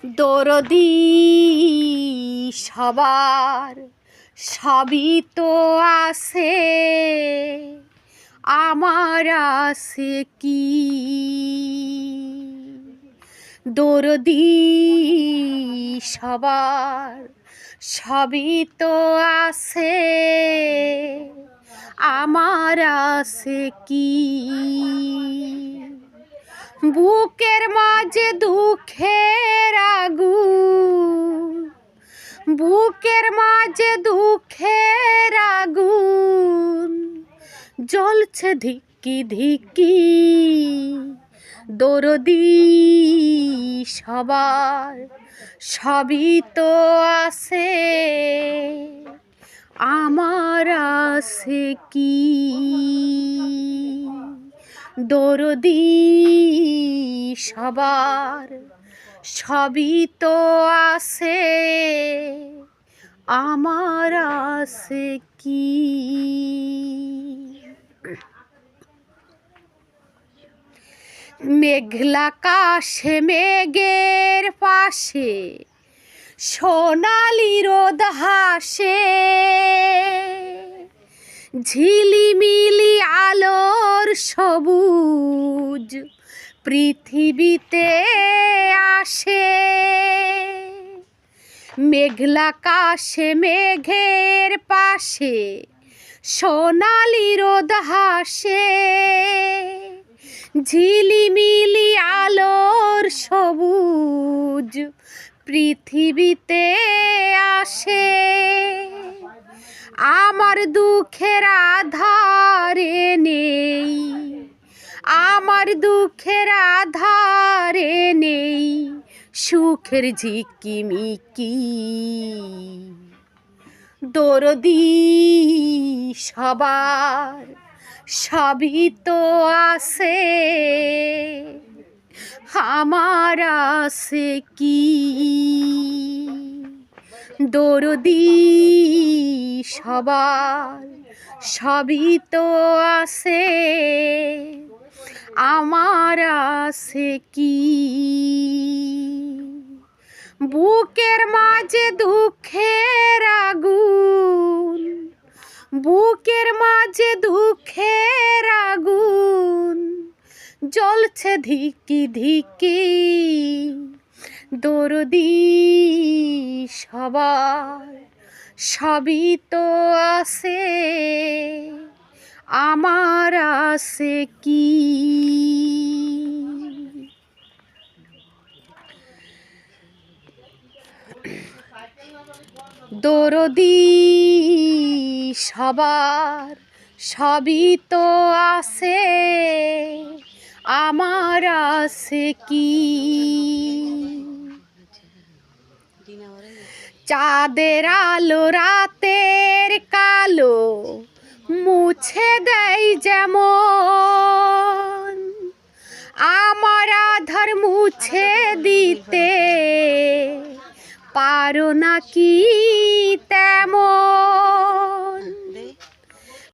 দরদি সবার সবই তো আছে, আমার আছে কি? দরদি সবার সবই তো আছে, আমার আছে কি? বুকের মাঝে দুঃখের আগুন, বুকের মাঝে দুঃখের আগুন জ্বলছে ধিক্কি ধিক্কি। দরদি সবার সবই তো আছে, আমার আছে কি? দরদি সবার সবই তো আছে, আমার আছে কি? মেঘলা আকাশে মেঘের পাশে সোনালি রোদ হাসে, ঝিলিমিলি আলোর সবুজ পৃথিবীতে আসে। মেঘলা আকাশে মেঘের পাশে সোনালি রোদ হাসে, ঝিলিমিলি আলোর সবুজ পৃথিবীতে আসে। আমার দুঃখের আধারে নেই, আমার দুঃখের আধারে নেই সুখের ঝিকিমিকি। দরদি সবার সবই তো আছে, আমার আছে কি? দরদি সবার সবই তো আছে, আমার আছে কি? বুকের মাঝে দুঃখের আগুন, বুকের মাঝে দুঃখের আগুন জ্বলছে ধিক্কি ধিক্কি। দরদি সবার সবই তো আছে, আমার আছে কি? দরদি সবার সবই তো আছে, আমার আছে কি? চাঁদের আলো রাতের কালো মুছে দেয় যেমন, আমার আধার মুছে দিতে পারো নাকি